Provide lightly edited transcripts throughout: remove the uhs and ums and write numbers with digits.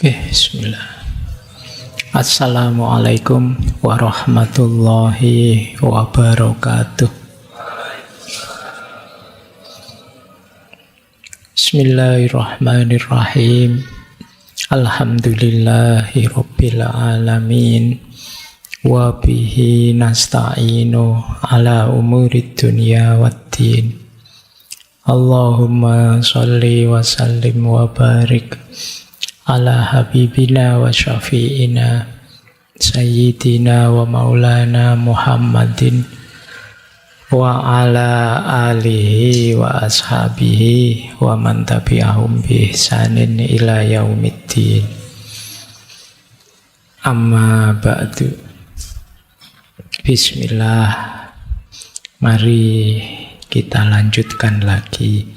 Oke, bismillah. Assalamualaikum warahmatullahi wabarakatuh. Bismillahirrahmanirrahim. Alhamdulillahi rabbil alamin. Wa bihi nasta'inu ala umurid dunya waddin. Allahumma salli wa sallim wa barik ala habibina wa syafi'ina sayyidina wa maulana Muhammadin wa ala alihi wa ashabihi wa man tabi'ahum bi ihsanin ila yaumiddin. Amma ba'du. Bismillah. Mari kita lanjutkan lagi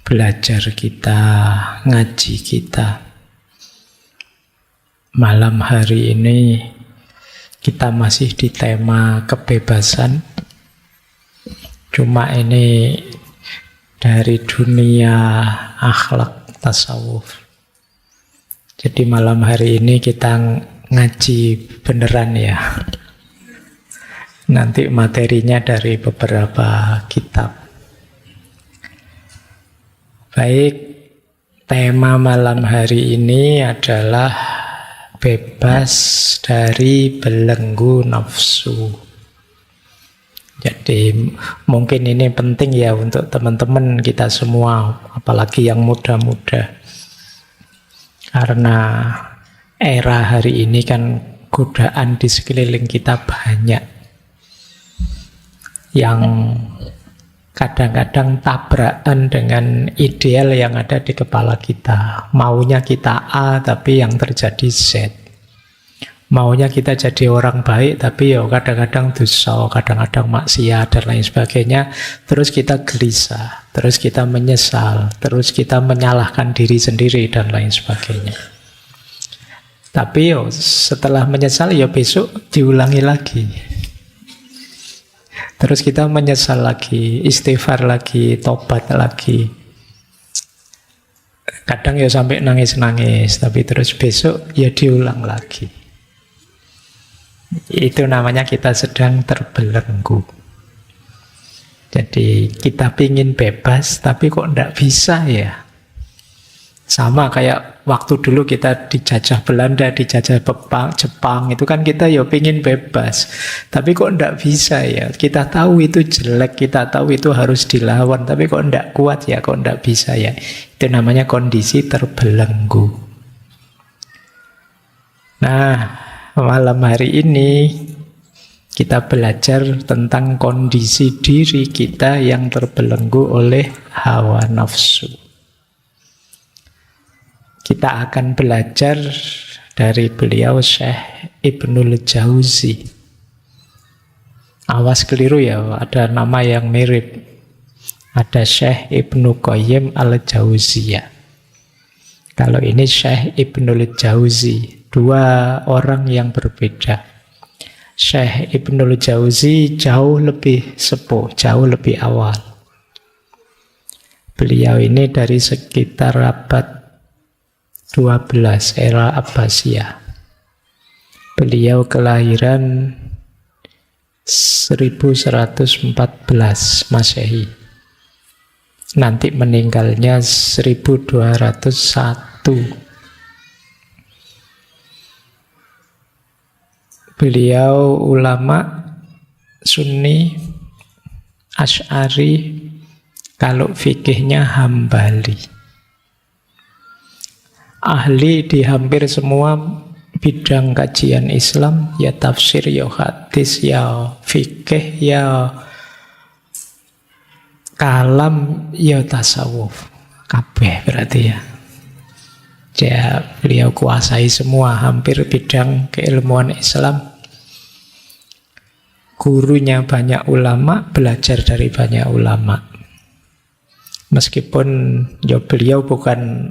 belajar kita, ngaji kita. Malam hari ini kita masih di tema kebebasan. Cuma ini dari dunia akhlak tasawuf. Jadi malam hari ini kita ngaji beneran ya. Nanti materinya dari beberapa kitab. Baik, tema malam hari ini adalah bebas dari belenggu nafsu. Jadi mungkin ini penting ya untuk teman-teman kita semua, apalagi yang muda-muda. Karena era hari ini kan godaan di sekeliling kita banyak. Yang kadang-kadang tabrakan dengan ideal yang ada di kepala kita. Maunya kita A, tapi yang terjadi Z. Maunya kita jadi orang baik, tapi ya kadang-kadang dosa, kadang-kadang maksiat, dan lain sebagainya. Terus kita gelisah, terus kita menyesal, terus kita menyalahkan diri sendiri, dan lain sebagainya. Tapi yo, setelah menyesal, ya besok diulangi lagi. Terus kita menyesal lagi, istighfar lagi, tobat lagi. Kadang ya sampai nangis-nangis, tapi terus besok ya diulang lagi. Itu namanya kita sedang terbelenggu. Jadi kita pingin bebas, tapi kok enggak bisa ya. Sama kayak waktu dulu kita dijajah Belanda, dijajah Jepang, itu kan kita ya pingin bebas. Tapi kok enggak bisa ya. Kita tahu itu jelek, kita tahu itu harus dilawan, tapi kok enggak kuat ya, kok enggak bisa ya. Itu namanya kondisi terbelenggu. Nah, malam hari ini kita belajar tentang kondisi diri kita yang terbelenggu oleh hawa nafsu. Kita akan belajar dari beliau Syekh Ibnul Jauzi. Awas keliru ya, ada nama yang mirip. Ada Syekh Ibnu Qayyim al-Jauziyah. Kalau ini Syekh Ibnul Jauzi, dua orang yang berbeda. Syekh Ibnul Jauzi jauh lebih sepuh, jauh lebih awal. Beliau ini dari sekitar abad 12 era Abbasiyah. Beliau kelahiran 1114 Masehi. Nanti meninggalnya 1201. Beliau ulama Sunni, Asy'ari, kalau fikihnya Hambali. Ahli di hampir semua bidang kajian Islam, ya tafsir, ya hadis, ya fikih, ya kalam, ya tasawuf. Kabeh berarti ya. Beliau kuasai semua hampir bidang keilmuan Islam. Gurunya banyak ulama, belajar dari banyak ulama. Meskipun ya beliau bukan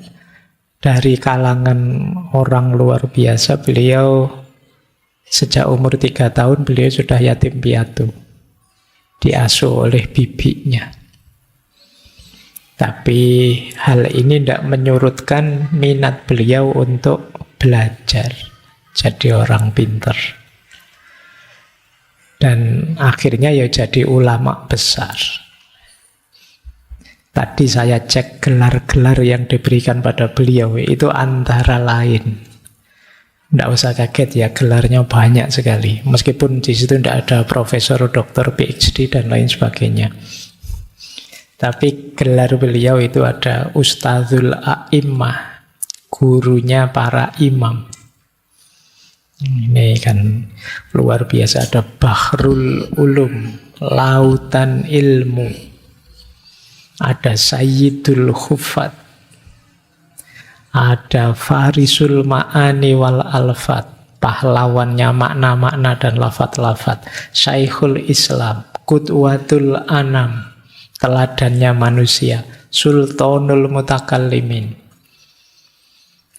dari kalangan orang luar biasa, beliau sejak umur 3 tahun beliau sudah yatim piatu, diasuh oleh bibinya. Tapi hal ini tidak menyurutkan minat beliau untuk belajar, jadi orang pinter. Dan akhirnya ya jadi ulama besar. Tadi saya cek gelar-gelar yang diberikan pada beliau, itu antara lain. Tidak usah kaget ya, gelarnya banyak sekali. Meskipun di situ tidak ada profesor, doktor, PhD, dan lain sebagainya. Tapi gelar beliau itu ada Ustadzul A'immah, gurunya para imam. Ini kan luar biasa, ada Bahrul Ulum, lautan ilmu. Ada Sayyidul Hufat, ada Farisul Ma'ani wal Alfat, pahlawannya makna-makna dan lafat-lafat. Syekhul Islam, Qudwatul Anam, teladannya manusia. Sultanul Mutakallimin.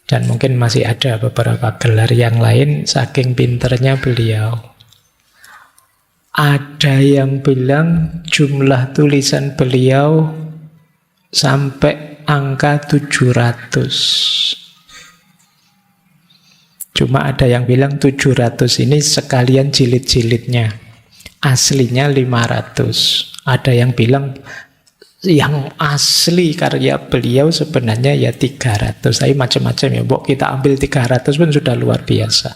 Dan mungkin masih ada beberapa gelar yang lain, saking pinternya beliau. Ada yang bilang jumlah tulisan beliau sampai angka 700. Cuma ada yang bilang 700 ini sekalian jilid-jilidnya. Aslinya 500. Ada yang bilang yang asli karya beliau sebenarnya ya 300. Tapi macam-macam ya. Kita ambil 300 pun sudah luar biasa.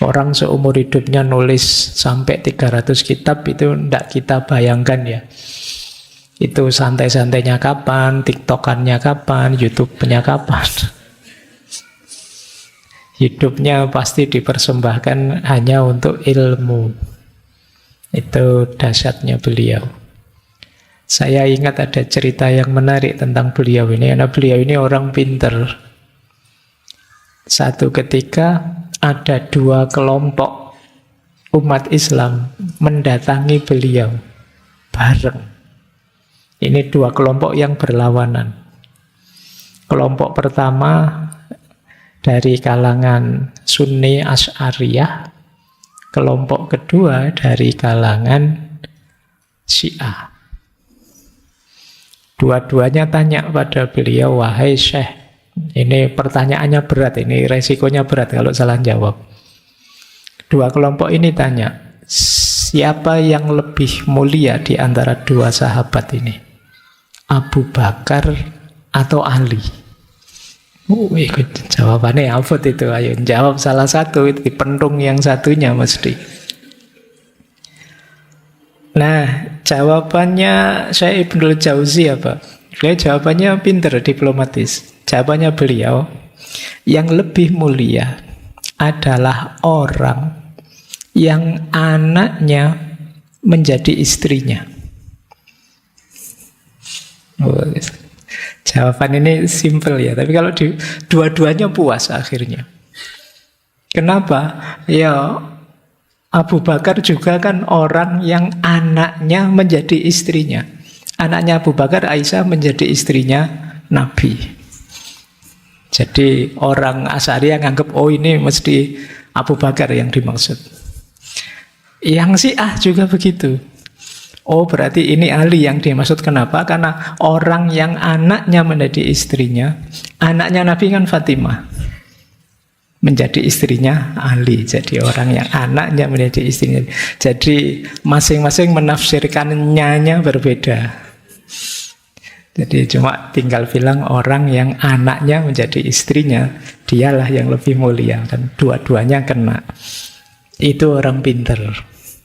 Orang seumur hidupnya nulis sampai 300 kitab itu tidak kita bayangkan ya. Itu santai-santainya kapan, TikTokannya kapan, YouTube-nya kapan. Hidupnya pasti dipersembahkan hanya untuk ilmu. Itu dahsyatnya beliau. Saya ingat ada cerita yang menarik tentang beliau ini, karena beliau ini orang pinter. Satu ketika ada 2 kelompok umat Islam mendatangi beliau bareng. Ini 2 kelompok yang berlawanan. Kelompok pertama dari kalangan Sunni Asy'ariyah, kelompok kedua dari kalangan Syiah. Dua-duanya tanya pada beliau, wahai Syekh, ini pertanyaannya berat, ini resikonya berat kalau salah jawab. 2 kelompok ini tanya, siapa yang lebih mulia di antara 2 sahabat ini? Abu Bakar atau Ali? Jawabannya apa itu? Ayo jawab salah satu, itu dipentung yang satunya mesti. Nah, jawabannya Syekh Ibnul Jauzi apa? Beliau jawabannya pinter, diplomatis. Jawabannya beliau, yang lebih mulia adalah orang yang anaknya menjadi istrinya. Jawaban ini simple ya, tapi kalau dua-duanya puas akhirnya. Kenapa? Ya, Abu Bakar juga kan orang yang anaknya menjadi istrinya. Anaknya Abu Bakar, Aisyah, menjadi istrinya Nabi. Jadi orang Asy'ariyah nganggep, oh ini mesti Abu Bakar yang dimaksud. Yang Syiah juga begitu. Oh berarti ini Ali yang dimaksud. Kenapa? Karena orang yang anaknya menjadi istrinya, anaknya Nabi kan Fatimah, menjadi istrinya Ali. Jadi orang yang anaknya menjadi istrinya. Jadi masing-masing menafsirkannya berbeda. Jadi cuma tinggal bilang orang yang anaknya menjadi istrinya, dialah yang lebih mulia. Dan dua-duanya kena. Itu orang pinter.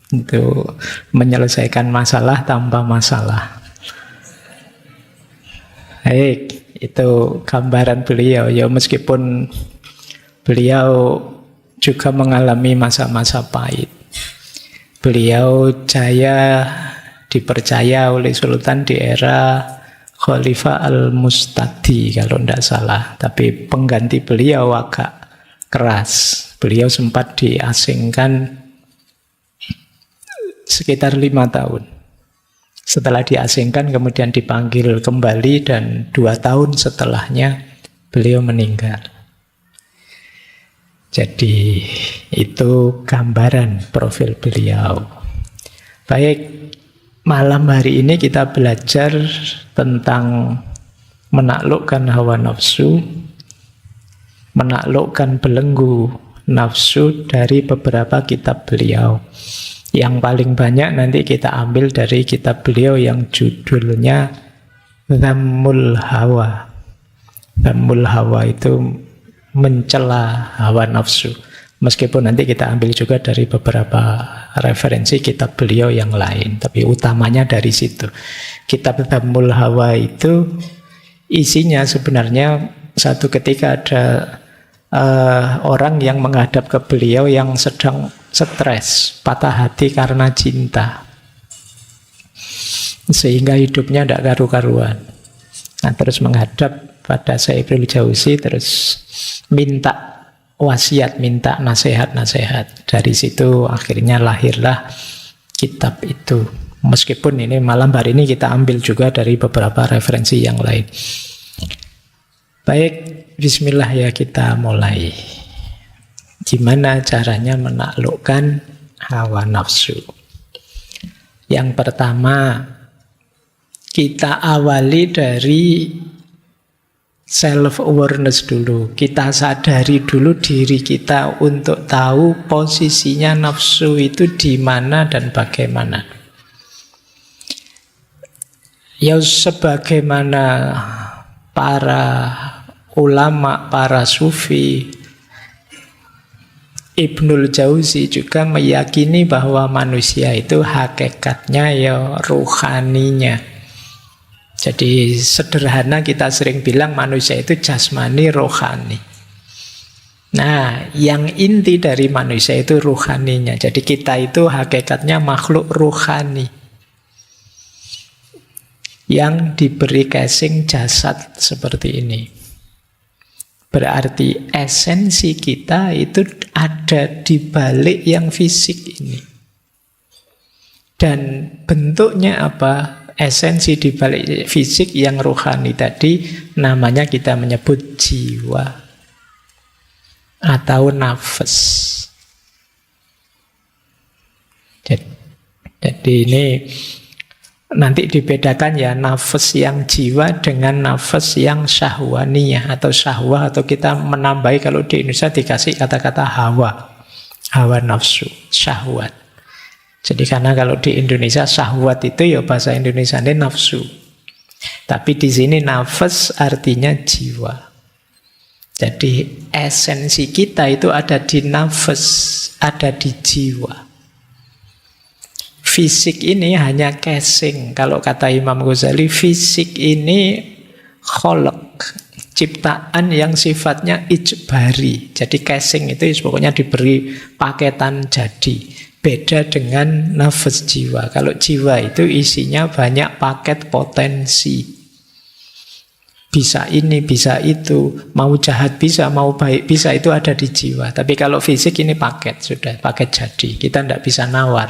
Itu menyelesaikan masalah tanpa masalah. Baik, itu gambaran beliau. Ya meskipun beliau juga mengalami masa-masa pahit. Beliau jaya dipercaya oleh Sultan di era Khalifah Al-Mustadi kalau tidak salah. Tapi pengganti beliau agak keras. Beliau sempat diasingkan sekitar 5 tahun. Setelah diasingkan kemudian dipanggil kembali dan 2 tahun setelahnya beliau meninggal. Jadi itu gambaran profil beliau. Baik, malam hari ini kita belajar tentang menaklukkan hawa nafsu, menaklukkan belenggu nafsu dari beberapa kitab beliau. Yang paling banyak nanti kita ambil dari kitab beliau yang judulnya Dhammul Hawa. Dhammul Hawa itu mencela hawa nafsu. Meskipun nanti kita ambil juga dari beberapa referensi kitab beliau yang lain, tapi utamanya dari situ. Kitab Dhammul Hawa itu isinya sebenarnya satu ketika ada orang yang menghadap ke beliau yang sedang stres, patah hati karena cinta, sehingga hidupnya tidak karu-karuan. Nah, terus menghadap pada Syekh Ibnul Jauzi, terus minta wasiat, minta nasihat-nasihat. Dari situ akhirnya lahirlah kitab itu. Meskipun ini malam hari ini kita ambil juga dari beberapa referensi yang lain. Baik, bismillah ya, kita mulai. Gimana caranya menaklukkan hawa nafsu? Yang pertama, kita awali dari self-awareness dulu. Kita sadari dulu diri kita untuk tahu posisinya nafsu itu di mana dan bagaimana. Ya sebagaimana para ulama, para sufi, Ibnul Jauzi juga meyakini bahwa manusia itu hakikatnya ya ruhaninya. Jadi sederhana kita sering bilang manusia itu jasmani, rohani. Nah, yang inti dari manusia itu ruhaninya. Jadi kita itu hakikatnya makhluk ruhani yang diberi casing jasad seperti ini. Berarti esensi kita itu ada di balik yang fisik ini. Dan bentuknya apa? Esensi di balik fisik yang rohani tadi namanya kita menyebut jiwa atau nafas. Jadi ini nanti dibedakan ya, nafas yang jiwa dengan nafas yang syahwaniyah atau syahwah, atau kita menambahi kalau di Indonesia dikasih kata-kata hawa, hawa nafsu, syahwat. Jadi karena kalau di Indonesia syahwat itu ya bahasa Indonesia ini nafsu. Tapi di sini nafas artinya jiwa. Jadi esensi kita itu ada di nafas, ada di jiwa. Fisik ini hanya casing. Kalau kata Imam Ghazali, fisik ini kholq, ciptaan yang sifatnya ijbari. Jadi casing itu pokoknya diberi paketan jadi. Beda dengan nafas jiwa. Kalau jiwa itu isinya banyak paket potensi. Bisa ini, bisa itu. Mau jahat bisa, mau baik bisa, itu ada di jiwa. Tapi kalau fisik ini paket, sudah paket jadi. Kita tidak bisa nawar.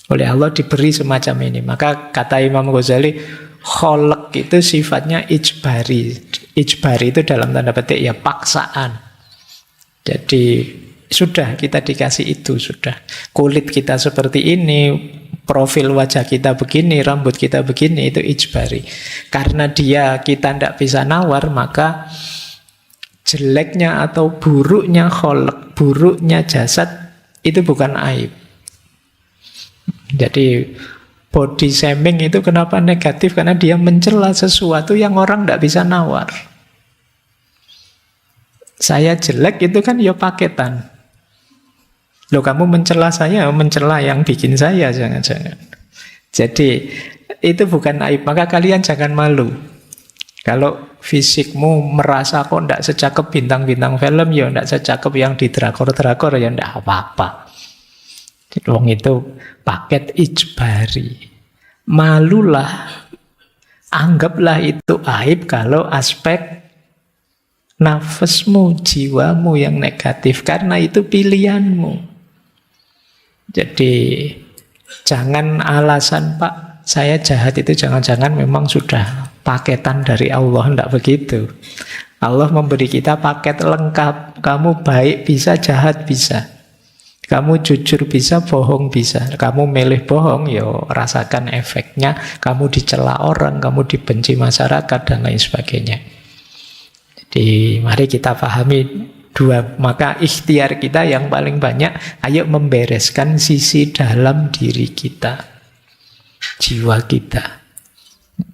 Oleh Allah diberi semacam ini. Maka kata Imam Ghazali, kholq itu sifatnya ijbari. Ijbari itu dalam tanda petik ya paksaan. Jadi sudah kita dikasih itu, sudah. Kulit kita seperti ini, profil wajah kita begini, rambut kita begini, itu ijbari. Karena kita tidak bisa nawar, maka jeleknya atau buruknya kholq, buruknya jasad, itu bukan aib. Jadi body shaming itu kenapa negatif? Karena dia mencela sesuatu yang orang tidak bisa nawar. Saya jelek itu kan ya paketan. Loh, kamu mencela saya, mencela yang bikin saya, jangan-jangan. Jadi itu bukan aib, maka kalian jangan malu. Kalau fisikmu merasa kok tidak secakep bintang-bintang film, ya tidak secakep yang di drakor-drakor, ya tidak apa-apa. Wong itu paket ijbari. Malulah, anggaplah itu aib kalau aspek nafasmu, jiwamu yang negatif, karena itu pilihanmu. Jadi jangan alasan, Pak, saya jahat itu jangan-jangan memang sudah paketan dari Allah. Tidak begitu. Allah memberi kita paket lengkap. Kamu baik bisa, jahat bisa. Kamu jujur bisa, bohong bisa. Kamu milih bohong, yo rasakan efeknya. Kamu dicela orang, kamu dibenci masyarakat, dan lain sebagainya. Jadi mari kita pahami dua. Maka ikhtiar kita yang paling banyak, ayo membereskan sisi dalam diri kita, jiwa kita.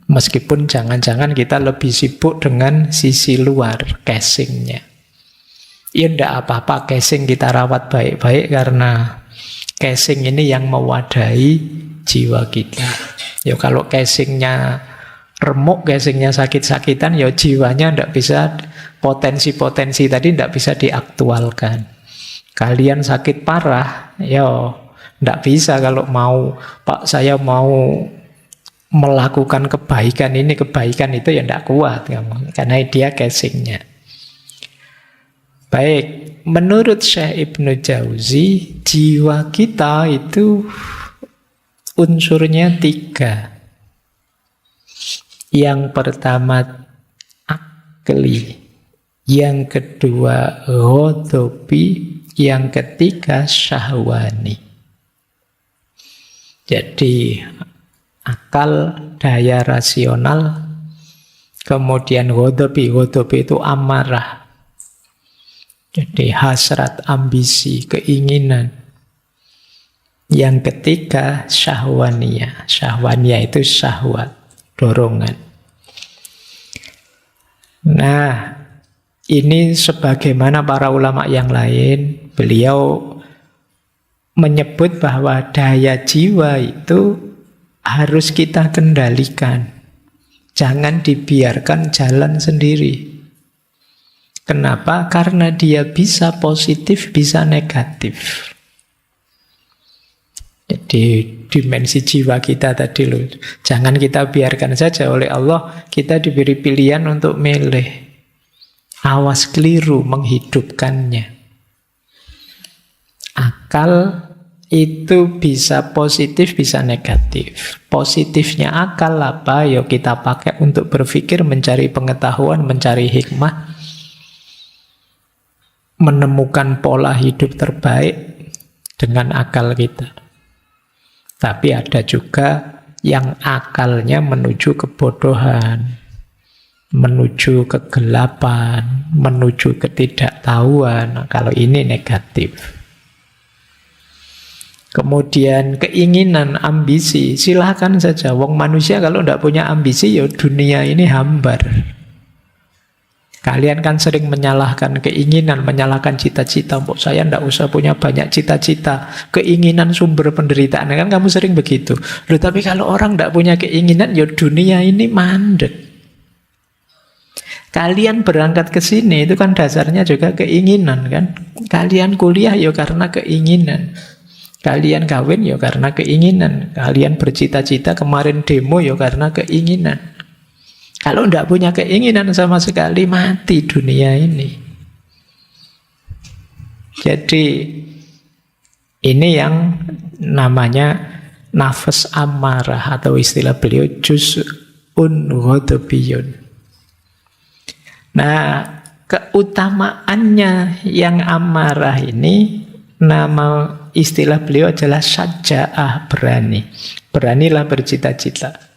Meskipun jangan-jangan kita lebih sibuk dengan sisi luar, casingnya. Ya enggak apa-apa, casing kita rawat baik-baik, karena casing ini yang mewadahi jiwa kita. Ya kalau casingnya remuk, casingnya sakit-sakitan, ya jiwanya enggak bisa, potensi-potensi tadi enggak bisa diaktualkan. Kalian sakit parah, ya enggak bisa kalau mau, Pak saya mau melakukan kebaikan ini, kebaikan itu, ya enggak kuat kamu, karena dia casingnya. Baik, menurut Syekh Ibnu Jauzi, jiwa kita itu unsurnya 3. Yang pertama akli, yang kedua ghadabi, yang ketiga syahwani. Jadi akal, daya rasional, kemudian ghadabi itu amarah. Jadi hasrat, ambisi, keinginan. Yang ketiga syahwaniyah. Syahwaniyah itu syahwat, dorongan. Nah, ini sebagaimana para ulama yang lain, beliau menyebut bahwa daya jiwa itu harus kita kendalikan. Jangan dibiarkan jalan sendiri. Kenapa? Karena dia bisa positif, bisa negatif. Jadi dimensi jiwa kita tadi loh, jangan kita biarkan saja. Oleh Allah kita diberi pilihan untuk milih. Awas keliru menghidupkannya. Akal itu bisa positif, bisa negatif. Positifnya akal apa? Yuk kita pakai untuk berpikir, mencari pengetahuan, mencari hikmah, menemukan pola hidup terbaik dengan akal kita. Tapi ada juga yang akalnya menuju kebodohan, menuju kegelapan, menuju ketidaktahuan. Nah, kalau ini negatif. Kemudian keinginan, ambisi, silahkan saja. Wong manusia kalau tidak punya ambisi, ya dunia ini hambar. Kalian kan sering menyalahkan keinginan, menyalahkan cita-cita. Mbok saya tidak usah punya banyak cita-cita. Keinginan sumber penderitaan. Kan kamu sering begitu. Loh, tapi kalau orang tidak punya keinginan, ya dunia ini mandek. Kalian berangkat ke sini itu kan dasarnya juga keinginan kan. Kalian kuliah ya karena keinginan. Kalian kawin ya karena keinginan. Kalian bercita-cita kemarin demo ya karena keinginan. Kalau tidak punya keinginan sama sekali, mati dunia ini. Jadi ini yang namanya nafas amarah, atau istilah beliau juz'un ghadabiyun. Nah, keutamaannya yang amarah ini, nama istilah beliau adalah syaja'ah, berani. Beranilah bercita-cita.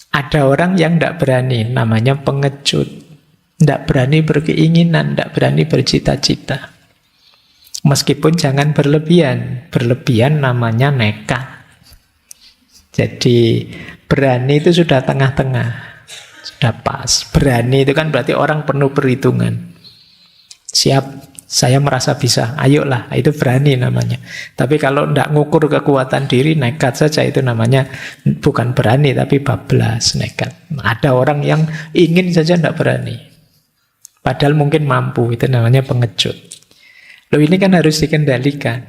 Ada orang yang tidak berani, namanya pengecut. Tidak berani berkeinginan, tidak berani bercita-cita. Meskipun jangan berlebihan. Berlebihan namanya nekat. Jadi berani itu sudah tengah-tengah, sudah pas. Berani itu kan berarti orang penuh perhitungan. Siap, saya merasa bisa, ayolah, itu berani namanya. Tapi kalau tidak ngukur kekuatan diri, nekat saja, itu namanya bukan berani, tapi bablas, nekat. Ada orang yang ingin saja tidak berani, padahal mungkin mampu, itu namanya pengecut. Loh, ini kan harus dikendalikan.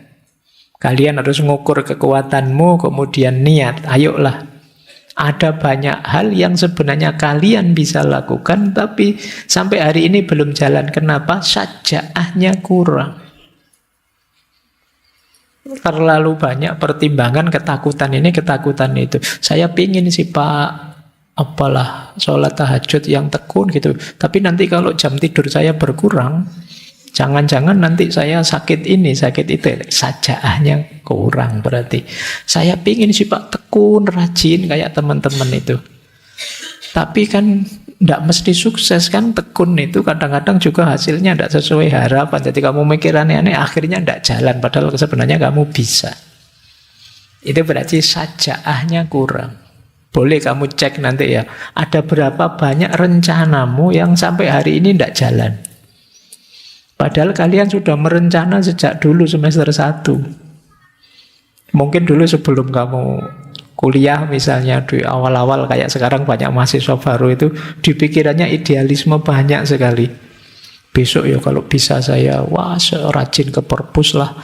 Kalian harus ngukur kekuatanmu, kemudian niat, ayolah. Ada banyak hal yang sebenarnya kalian bisa lakukan, tapi sampai hari ini belum jalan. Kenapa? Syaja'ahnya kurang. Terlalu banyak pertimbangan, ketakutan ini, ketakutan itu. Saya pingin sih Pak, sholat tahajud yang tekun gitu. Tapi nanti kalau jam tidur saya berkurang, Jangan-jangan nanti saya sakit ini, sakit itu. Sajaahnya kurang berarti. Saya pingin sih Pak tekun, rajin kayak teman-teman itu. Tapi kan tidak mesti sukses kan, tekun itu kadang-kadang juga hasilnya tidak sesuai harapan. Jadi kamu mikir aneh-aneh, akhirnya tidak jalan. Padahal sebenarnya kamu bisa. Itu berarti sajaahnya kurang. Boleh kamu cek nanti ya, ada berapa banyak rencanamu yang sampai hari ini tidak jalan. Padahal kalian sudah merencana sejak dulu semester 1. Mungkin dulu sebelum kamu kuliah misalnya, di awal-awal kayak sekarang banyak mahasiswa baru itu, di pikirannya idealisme banyak sekali. Besok ya kalau bisa saya, rajin ke perpus lah.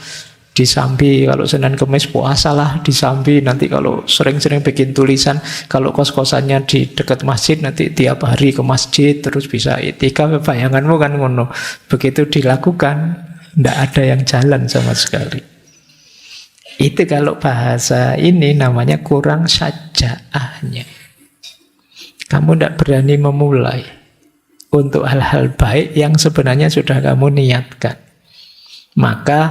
Di Sambi, kalau Senin Kemis puasa lah di Sambi. Nanti kalau sering-sering bikin tulisan, kalau kos-kosannya di dekat masjid, nanti tiap hari ke masjid, terus bisa itikaf. Bayanganmu kan ngono. Begitu dilakukan, tidak ada yang jalan sama sekali. Itu kalau bahasa ini namanya kurang sajaahnya. Kamu tidak berani memulai untuk hal-hal baik yang sebenarnya sudah kamu niatkan. Maka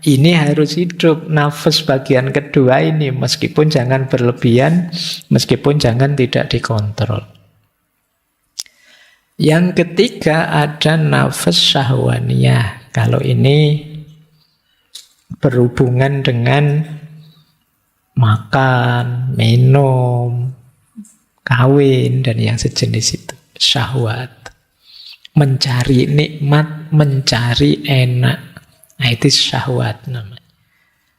ini harus hidup nafas bagian kedua ini, meskipun jangan berlebihan, meskipun jangan tidak dikontrol. Yang ketiga ada nafas syahwaniyah. Kalau ini berhubungan dengan makan, minum, kawin, dan yang sejenis itu. Syahwat. Mencari nikmat, mencari enak. Nah itu syahwat namanya.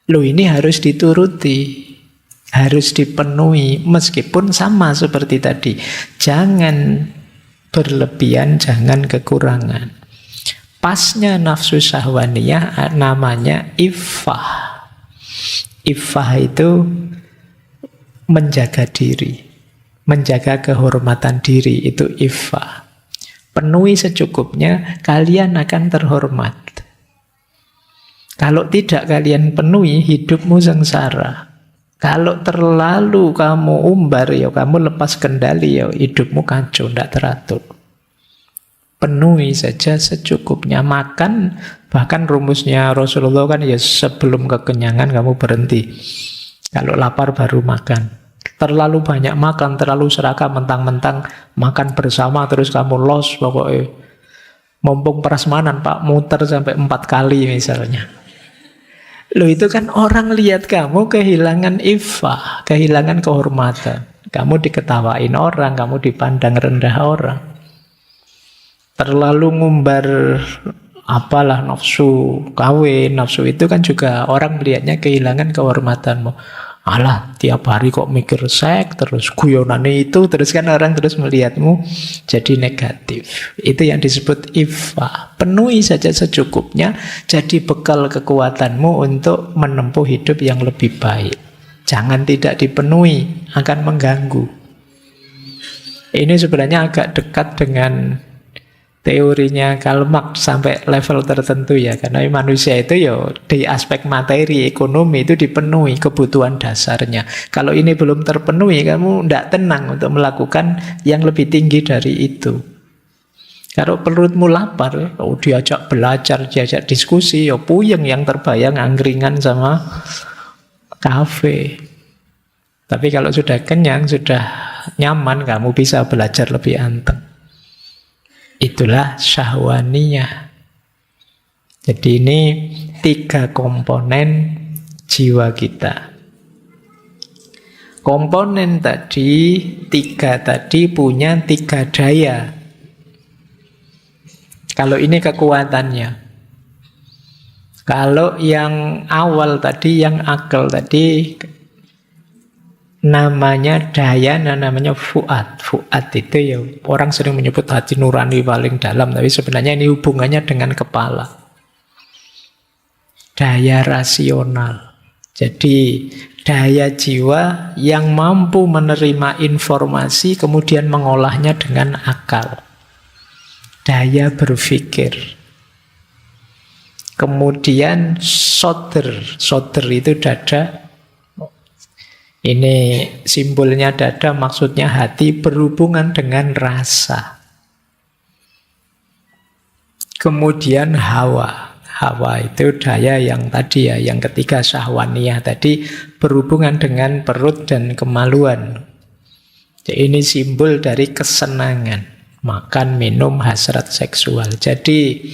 Loh ini harus dituruti, harus dipenuhi, meskipun sama seperti tadi. Jangan berlebihan, jangan kekurangan. Pasnya nafsu syahwaniyah namanya iffah. Iffah itu menjaga diri, menjaga kehormatan diri, itu iffah. Penuhi secukupnya, kalian akan terhormat. Kalau tidak kalian penuhi, hidupmu sengsara. Kalau terlalu kamu umbar, ya kamu lepas kendali, ya hidupmu kacau, tidak teratur. Penuhi saja secukupnya. Makan, bahkan rumusnya Rasulullah kan ya sebelum kekenyangan kamu berhenti. Kalau lapar baru makan. Terlalu banyak makan, terlalu serakah, mentang-mentang makan bersama terus kamu los pokoknya. Mumpung prasmanan Pak, muter sampai 4 kali misalnya. Loh itu kan orang lihat kamu kehilangan iffah, kehilangan kehormatan. Kamu diketawain orang, kamu dipandang rendah orang. Terlalu ngumbar apalah nafsu kawin, nafsu itu kan juga orang melihatnya kehilangan kehormatanmu. Alah, tiap hari kok mikir seks, terus guyonane itu, terus kan orang terus melihatmu jadi negatif. Itu yang disebut iffah. Penuhi saja secukupnya, jadi bekal kekuatanmu untuk menempuh hidup yang lebih baik. Jangan tidak dipenuhi, akan mengganggu. Ini sebenarnya agak dekat dengan teorinya Karl Marx sampai level tertentu ya, karena manusia itu ya di aspek materi, ekonomi itu dipenuhi kebutuhan dasarnya. Kalau ini belum terpenuhi, kamu tidak tenang untuk melakukan yang lebih tinggi dari itu. Kalau perutmu lapar, diajak belajar, diajak diskusi, ya puyeng, yang terbayang angkringan sama kafe. Tapi kalau sudah kenyang, sudah nyaman, kamu bisa belajar lebih anteng. Itulah syahwaniyah. Jadi ini 3 komponen jiwa kita. Komponen tadi, 3 tadi punya 3 daya. Kalau ini kekuatannya. Kalau yang awal tadi, yang akal tadi, namanya daya, namanya fuad. Fuad itu ya orang sering menyebut hati nurani paling dalam, tapi sebenarnya ini hubungannya dengan kepala. Daya rasional. Jadi daya jiwa yang mampu menerima informasi kemudian mengolahnya dengan akal. Daya berpikir. Kemudian sodr. Sodr itu dada. Ini simbolnya dada, maksudnya hati berhubungan dengan rasa. Kemudian hawa. Hawa itu daya yang tadi ya, yang ketiga syahwaniyah tadi, berhubungan dengan perut dan kemaluan. Jadi ini simbol dari kesenangan, makan, minum, hasrat seksual. Jadi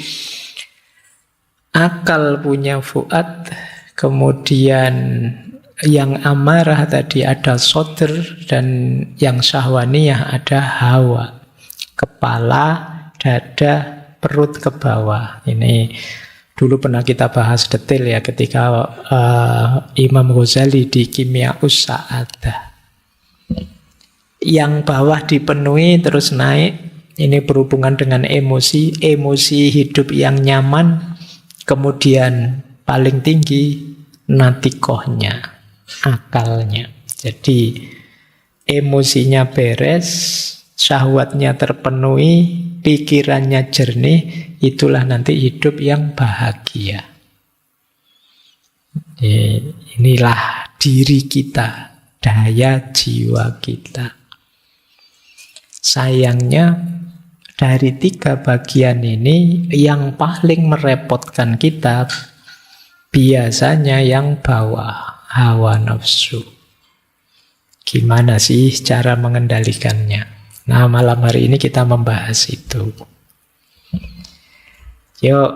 akal punya fuad, kemudian yang amarah tadi ada sodr, dan yang syahwaniyah ada hawa. Kepala, dada, perut ke bawah. Ini dulu pernah kita bahas detail ya ketika Imam Ghazali di Kimya'us Sa'adah. Yang bawah dipenuhi terus naik. Ini berhubungan dengan emosi. Emosi hidup yang nyaman. Kemudian paling tinggi natikohnya, akalnya. Jadi emosinya beres, syahwatnya terpenuhi, pikirannya jernih, itulah nanti hidup yang bahagia. Inilah diri kita, daya jiwa kita. Sayangnya dari 3 bagian ini yang paling merepotkan kita biasanya yang bawah, hawa nafsu. Gimana sih cara mengendalikannya? Nah, malam hari ini kita membahas itu. Yuk,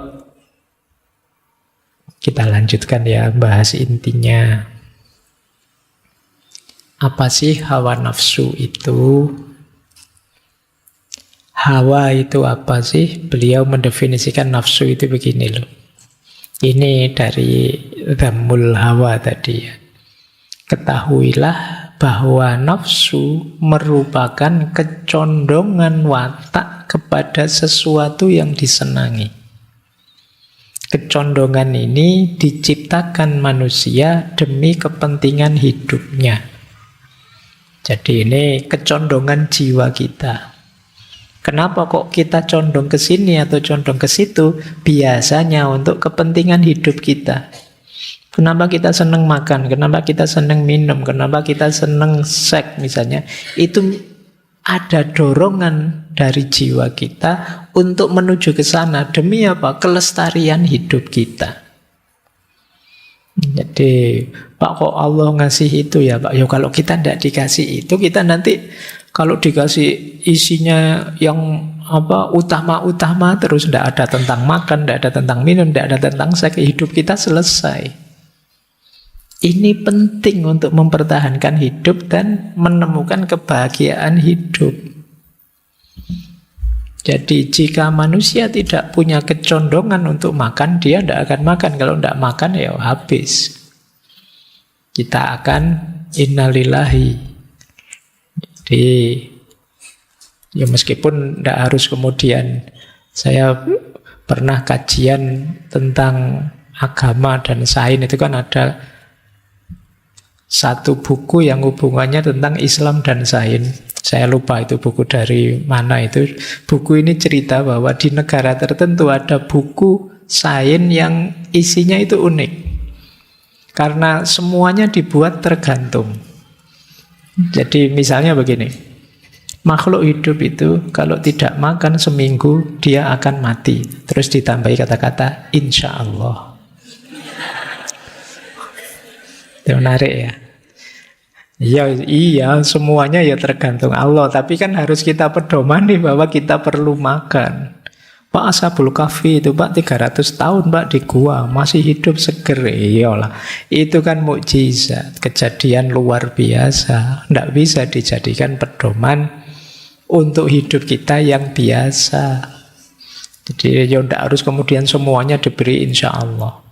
kita lanjutkan ya, bahas intinya. Apa sih hawa nafsu itu? Hawa itu apa sih? Beliau mendefinisikan nafsu itu begini loh. Ini dari Dhammul Hawa tadi ya. Ketahuilah bahwa nafsu merupakan kecondongan watak kepada sesuatu yang disenangi. Kecondongan ini diciptakan manusia demi kepentingan hidupnya. Jadi ini kecondongan jiwa kita. Kenapa kok kita condong ke sini atau condong ke situ? Biasanya untuk kepentingan hidup kita. Kenapa kita senang makan? Kenapa kita senang minum? Kenapa kita senang seks misalnya? Itu ada dorongan dari jiwa kita untuk menuju ke sana. Demi apa? Kelestarian hidup kita. Jadi, Pak, kok Allah ngasih itu ya Pak? Ya kalau kita tidak dikasih itu, kita nanti kalau dikasih isinya yang utama-utama terus, tidak ada tentang makan, tidak ada tentang minum, tidak ada tentang seks, hidup kita selesai. Ini penting untuk mempertahankan hidup dan menemukan kebahagiaan hidup. Jadi jika manusia tidak punya kecondongan untuk makan, dia tidak akan makan. Kalau tidak makan ya habis. Kita akan innalillahi. Jadi ya meskipun tidak harus kemudian. Saya pernah kajian tentang agama dan sains, itu kan ada satu buku yang hubungannya tentang Islam dan sains. Saya lupa itu buku dari mana itu. Buku ini cerita bahwa di negara tertentu ada buku sains yang isinya itu unik. Karena semuanya dibuat tergantung. Jadi misalnya begini. Makhluk hidup itu kalau tidak makan seminggu dia akan mati. Terus ditambahi kata-kata insya Allah. Itu menarik ya. Iya, semuanya ya tergantung Allah. Tapi kan harus kita pedomani bahwa kita perlu makan. Pak Ashabul Kahfi itu Pak 300 tahun Pak di gua masih hidup seger. Iyalah, itu kan mukjizat, kejadian luar biasa. Tidak bisa dijadikan pedoman untuk hidup kita yang biasa. Jadi ya tidak harus kemudian semuanya diberi insya Allah.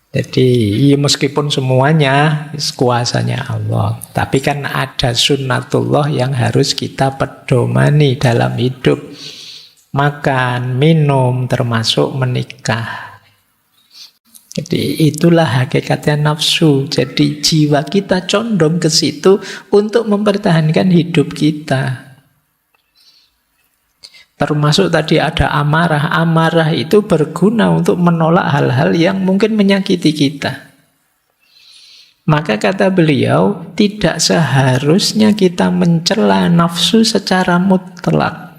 Jadi ya meskipun semuanya kuasanya Allah, tapi kan ada sunnatullah yang harus kita pedomani dalam hidup. Makan, minum, termasuk menikah. Jadi itulah hakikatnya nafsu. Jadi jiwa kita condong ke situ untuk mempertahankan hidup kita. Termasuk tadi ada amarah. Amarah itu berguna untuk menolak hal-hal yang mungkin menyakiti kita. Maka kata beliau, tidak seharusnya kita mencela nafsu secara mutlak.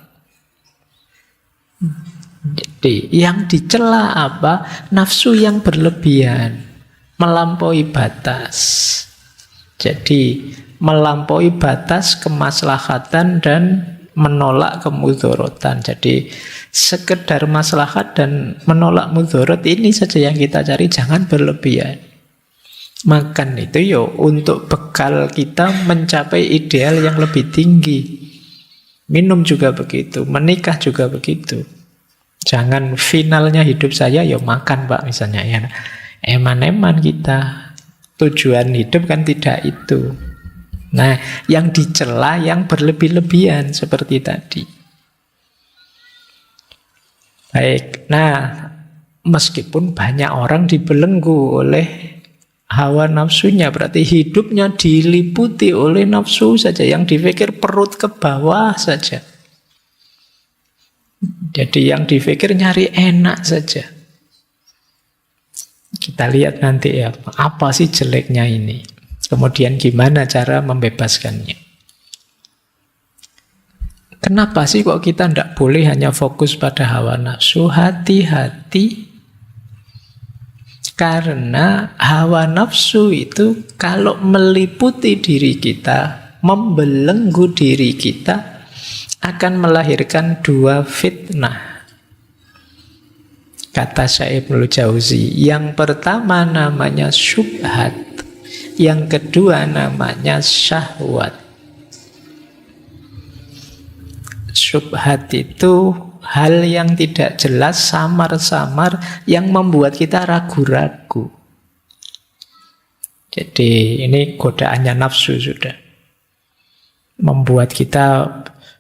Yang dicela apa? Nafsu yang berlebihan, melampaui batas. Jadi melampaui batas kemaslahatan dan menolak kemudorotan. Jadi sekedar maslahat dan menolak mudorot ini saja yang kita cari, jangan berlebihan. Makan itu yo untuk bekal kita mencapai ideal yang lebih tinggi. Minum juga begitu, menikah juga begitu. Jangan finalnya hidup saya ya makan Pak misalnya ya. Eman-eman kita. Tujuan hidup kan tidak itu. Nah, yang dicela yang berlebih-lebihan seperti tadi. Baik. Nah, meskipun banyak orang dibelenggu oleh hawa nafsunya, berarti hidupnya diliputi oleh nafsu saja, yang dipikir perut ke bawah saja. Jadi yang dipikir nyari enak saja. Kita lihat nanti ya, apa sih jeleknya ini. Kemudian gimana cara membebaskannya. Kenapa sih kok kita tidak boleh hanya fokus pada hawa nafsu? Hati-hati. Karena hawa nafsu itu kalau meliputi diri kita, membelenggu diri kita, akan melahirkan dua fitnah. Kata Syekh Ibnu Jauzi, yang pertama namanya syubhat, yang kedua namanya syahwat. Syubhat itu hal yang tidak jelas, samar-samar, yang membuat kita ragu-ragu. Jadi ini godaannya nafsu sudah. Membuat kita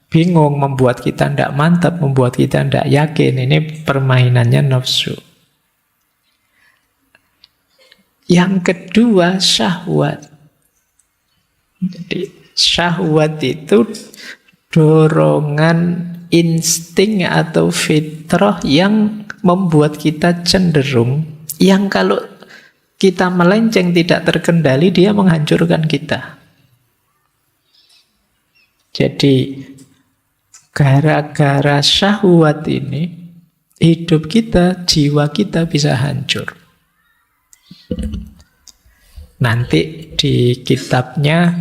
bingung, membuat kita tidak mantap, membuat kita tidak yakin. Ini permainannya nafsu. Yang kedua syahwat. Jadi syahwat itu dorongan insting atau fitrah yang membuat kita cenderung, yang kalau kita melenceng tidak terkendali, dia menghancurkan kita. Jadi gara-gara syahwat ini, hidup kita, jiwa kita bisa hancur. Nanti di kitabnya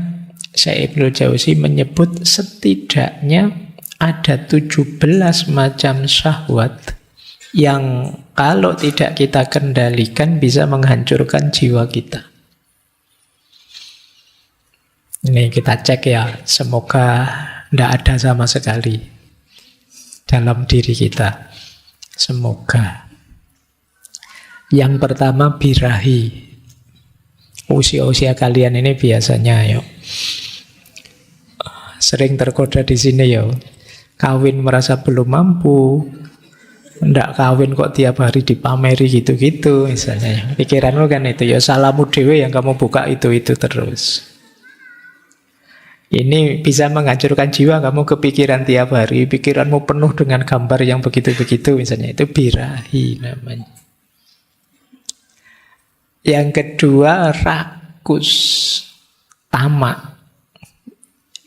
Syekh Ibnu Jauzi menyebut setidaknya ada 17 macam syahwat yang kalau tidak kita kendalikan bisa menghancurkan jiwa kita. Ini kita cek ya, semoga tidak ada sama sekali dalam diri kita. Semoga. Yang pertama birahi. Usia-usia kalian ini biasanya yo sering tergoda di sini yo. Kawin merasa belum mampu, ndak kawin kok tiap hari dipameri gitu-gitu misalnya. Pikiranmu kan itu ya, salahmu dewe yang kamu buka itu terus. Ini bisa menghancurkan jiwa, kamu kepikiran tiap hari, pikiranmu penuh dengan gambar yang begitu-begitu misalnya, itu birahi namanya. Yang kedua rakus, tamak.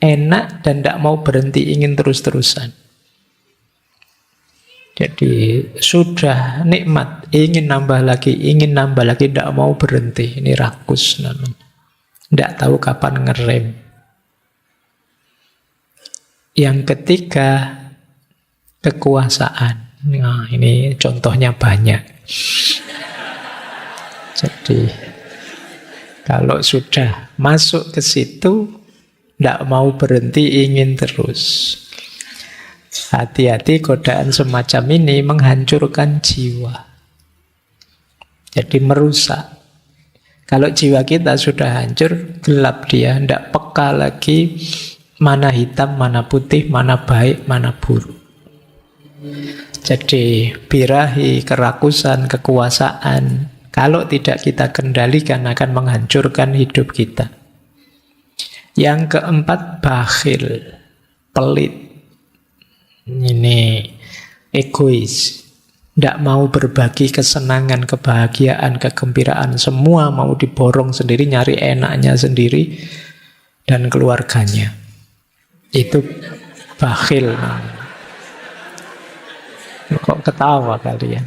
Enak dan tidak mau berhenti, ingin terus-terusan. Jadi sudah nikmat, ingin nambah lagi, tidak mau berhenti. Ini rakus namanya. Tidak tahu kapan ngerem. Yang ketiga, kekuasaan. Nah, ini contohnya banyak. Jadi, kalau sudah masuk ke situ, tidak mau berhenti, ingin terus. Hati-hati, godaan semacam ini menghancurkan jiwa. Jadi merusak. Kalau jiwa kita sudah hancur, gelap dia, tidak peka lagi mana hitam, mana putih, mana baik, mana buruk. Jadi birahi, kerakusan, kekuasaan, kalau tidak kita kendalikan akan menghancurkan hidup kita. Yang keempat bakhil, pelit. Ini egois, tidak mau berbagi kesenangan, kebahagiaan, kegembiraan, semua mau diborong sendiri, nyari enaknya sendiri dan keluarganya. Itu bakhil. Kok Kok ketawa kalian?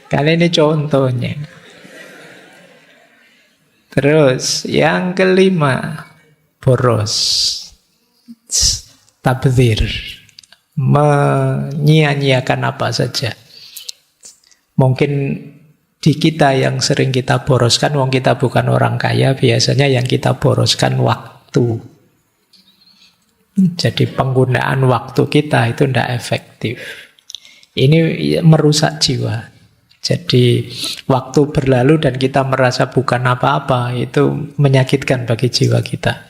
Kalian ini contohnya. Terus yang kelima, boros. Tabdzir. Menyia-nyiakan apa saja. Mungkin di kita yang sering kita boroskan, wong kita bukan orang kaya, biasanya yang kita boroskan waktu. Jadi penggunaan waktu kita itu tidak efektif. Ini merusak jiwa. Jadi waktu berlalu dan kita merasa bukan apa-apa, itu menyakitkan bagi jiwa kita.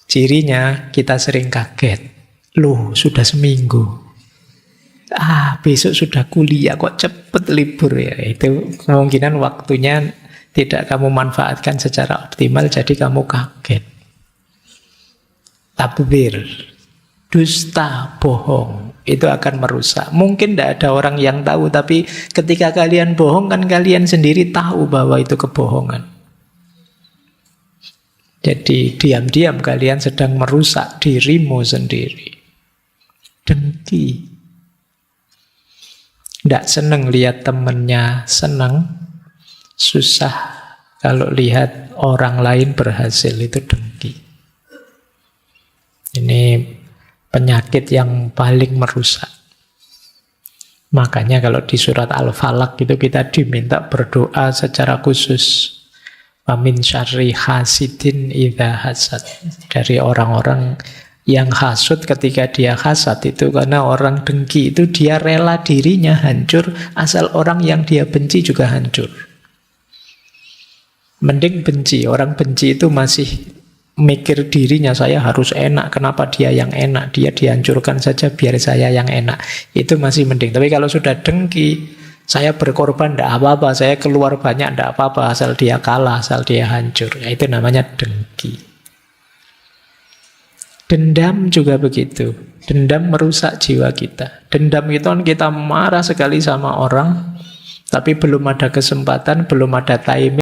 Cirinya kita sering kaget. Loh, sudah seminggu. Besok sudah kuliah, kok cepet libur ya. Itu kemungkinan waktunya tidak kamu manfaatkan secara optimal, jadi kamu kaget. Tabdzir, dusta, bohong, itu akan merusak. Mungkin tidak ada orang yang tahu, tapi ketika kalian bohong kan kalian sendiri tahu bahwa itu kebohongan. Jadi diam-diam kalian sedang merusak dirimu sendiri. Dengki. Tidak senang lihat temannya senang, susah kalau lihat orang lain berhasil, itu dengki. Ini penyakit yang paling merusak. Makanya kalau di surat Al-Falaq itu kita diminta berdoa secara khusus. Wa min syarri hasidin idza hasad. Dari orang-orang yang hasud ketika dia hasad itu karena orang dengki itu dia rela dirinya hancur asal orang yang dia benci juga hancur. Mending benci, orang benci itu masih mikir dirinya saya harus enak, kenapa dia yang enak, dia dihancurkan saja biar saya yang enak. Itu masih mending. Tapi kalau sudah dengki, saya berkorban tidak apa-apa, saya keluar banyak tidak apa-apa, asal dia kalah, asal dia hancur. Ya, itu namanya dengki. Dendam juga begitu. Dendam merusak jiwa kita. Dendam itu kan kita marah sekali sama orang, tapi belum ada kesempatan, belum ada timing.